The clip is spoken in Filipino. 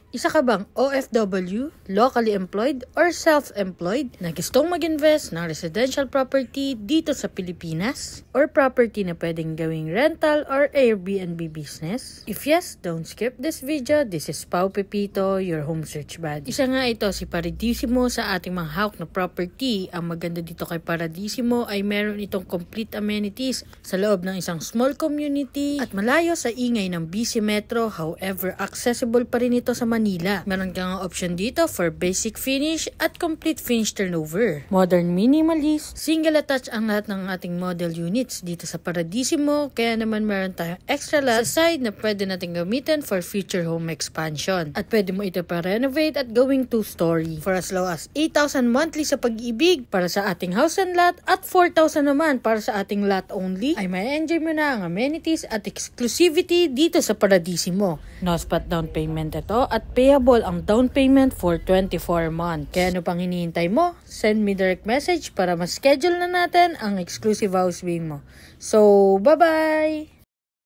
Isa ka bang OFW, locally employed, or self-employed na gustong mag-invest ng residential property dito sa Pilipinas? Or property na pwedeng gawing rental or Airbnb business? If yes, don't skip this video. This is Pao Pepito, your home search buddy. Isa nga ito si Paradisimo sa ating mga hawak na property. Ang maganda dito kay Paradisimo ay meron itong complete amenities sa loob ng isang small community at malayo sa ingay ng BC Metro. However, accessible pa rin ito sa Manila. Meron kang option dito for basic finish at complete finish turnover. Modern minimalist, single attach ang lahat ng ating model units dito sa Paradisimo, kaya naman meron tayong extra lot sa side na pwede natin gamitin for future home expansion. At pwede mo ito pa-renovate at going 2-story for as low as 8,000 monthly sa Pag-ibig para sa ating house and lot at 4,000 naman para sa ating lot only. Ay may enjoy mo na ang amenities at exclusivity dito sa Paradisimo. No spot down payment ito at payable ang down payment for 24 months. Kaya ano pang hinihintay mo? Send me direct message para ma-schedule na natin ang exclusive house viewing mo. So, bye-bye!